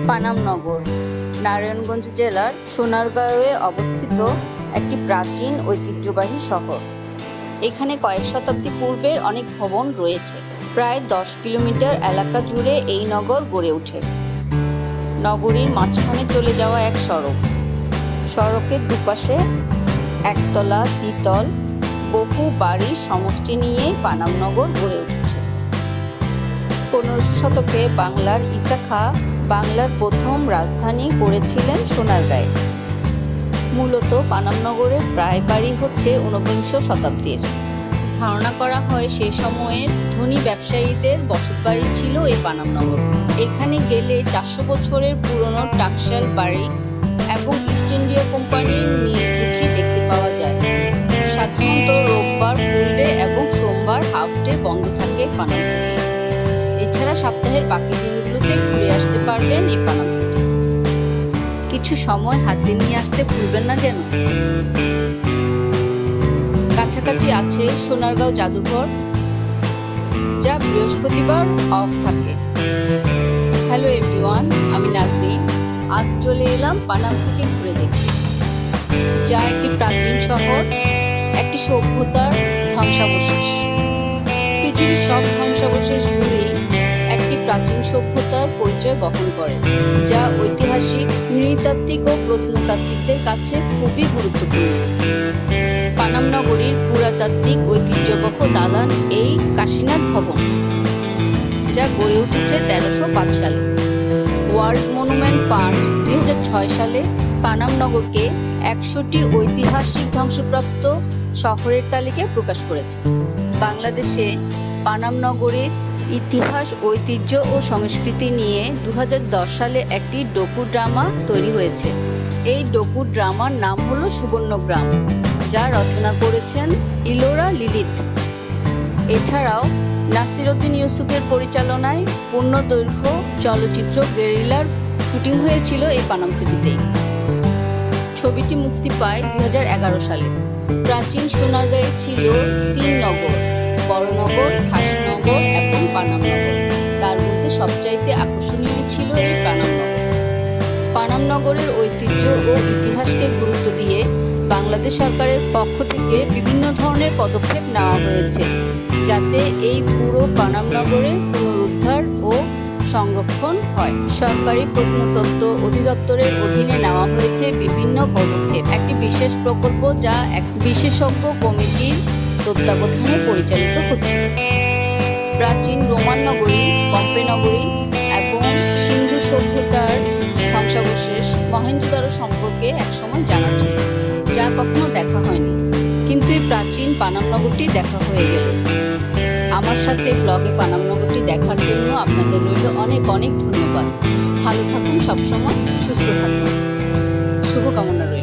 পানামনগর নারায়ণগঞ্জ জেলার সোনারগাঁওয়ে অবস্থিত একটি প্রাচীন ঐতিহ্যবাহী শহর। এখানে কয়েক শতাব্দী পূর্বের অনেক ভবন রয়েছে। প্রায় 10 কিলোমিটার এলাকা জুড়ে এই নগর গড়ে ওঠে। নগরীর মাঝখানে চলে যাওয়া এক সড়ক। সড়কের দুপাশে একতলা দ্বিতল বহু বাড়ির সমষ্টি নিয়ে পানামনগর গড়ে উঠেছে। 15শো শতকে বাংলার ঈসা খাঁ বাংলার প্রথম রাজধানী করেছিলেন সোনারগাঁয়ে। মূলত পানামনগরের প্রায় বাড়ি হচ্ছে 19বিংশ শতাব্দীর। ধারণা করা হয় সে সময়ের ধনী ব্যবসায়ীদের বসতবাড়ি ছিল এই পানামনগর। এখানে গেলে 400 বছরের পুরনো টাকশাল বাড়ি এবং ইস্ট ইন্ডিয়া কোম্পানির নীলকুঠি দেখতে পাওয়া যায়। সাধারণত রোববার ফুল ডে এবং সোমবার হাফ ডে বন্ধ থাকে পানাম সিটি। এছাড়া সপ্তাহের বাকি দিনগুলোতে ঘুরে আসতে পারবেন এই পানাম সিটি। কিছু সময় হাতে নিয়ে আসতে ভুলবেন না যেন। কাছাকাছি আছে সোনারগাঁও জাদুঘর, যা বৃহস্পতিবার অফ থাকে। হ্যালো এভরিওয়ান, আমি নাজনীন। আজ চলে এলাম পানাম সিটি ঘুরে দেখতে, যা একটি প্রাচীন শহর, একটি সভ্যতার ধ্বংসাবশেষ। পৃথিবীর সব ধ্বংসাবশেষ ঘুরেই একটি প্রাচীন সভ্যতার পরিচয় বহন করে, যা ঐতিহাসিক, নৃতাত্ত্বিক ও প্রত্নতাত্ত্বিকদের কাছে খুবই গুরুত্বপূর্ণ। পানাম নগরীর পুরাতাত্ত্বিক ঐতিহ্যবহ দালান এই কাশীনাথ ভবন, যা গড়ে উঠেছে 1305 সালে। ওয়ার্ল্ড মনুমেন্ট ফান্ড 2006 সালে পানাম নগরকে 100টি ঐতিহাসিক ধ্বংসপ্রাপ্ত শহরের তালিকায় প্রকাশ করেছে। বাংলাদেশে পানাম নগরীর ইতিহাস, ঐতিহ্য ও সংস্কৃতি নিয়ে 2010 সালে একটি ডকু ড্রামা তৈরি হয়েছে। এই ডকু ড্রামার নাম হলো সুবর্ণগ্রাম, যা রচনা করেছেন ইলোরা লিলিত। এছাড়াও নাসিরউদ্দিন ইউসুফের পরিচালনায় পূর্ণদৈর্ঘ্য চলচ্চিত্র গেরিলার শুটিং হয়েছিল এই পানাম সিটিতেই। ছবিটি মুক্তি পায় 2011 সালে। প্রাচীন সোনারগাঁয়ে ছিল 3 নগর: বড়নগর, হাসনগর এবং পানামনগর। তার মধ্যে সবচাইতে আকর্ষণীয় ছিল এই পানামনগর। পানামনগরের ঐতিহ্য ও ইতিহাসকে গুরুত্ব দিয়ে বাংলাদেশ সরকারের পক্ষ থেকে বিভিন্ন ধরনের পদক্ষেপ নেওয়া হয়েছে, যাতে এই পুরো পানামনগরের পুনরুদ্ধার ও সংরক্ষণ হয়। সরকারি প্রত্নতত্ত্ব অধিদপ্তরের অধীনে নেওয়া হয়েছে বিভিন্ন পদক্ষেপ। একটি বিশেষ প্রকল্প, যা এক বিশেষজ্ঞ কমিটির তত্ত্বাবধানে পরিচালিত হচ্ছে। প্রাচীন রোমান নগরী, পম্পে নগরী এবং সিন্ধু সভ্যতার ধ্বংসাবশেষ মহেঞ্জোদারো সম্পর্কে একসময় জানা ছিল, যা কখনো দেখা হয়নি, কিন্তু এই প্রাচীন পানামনগরটি দেখা হয়ে গেল। আমার সাথে ব্লগে পানামনগরটি দেখার জন্য আপনাদের রইল অনেক অনেক ধন্যবাদ। ভালো থাকুন, সবসময় সুস্থ থাকুন, শুভকামনা রইল।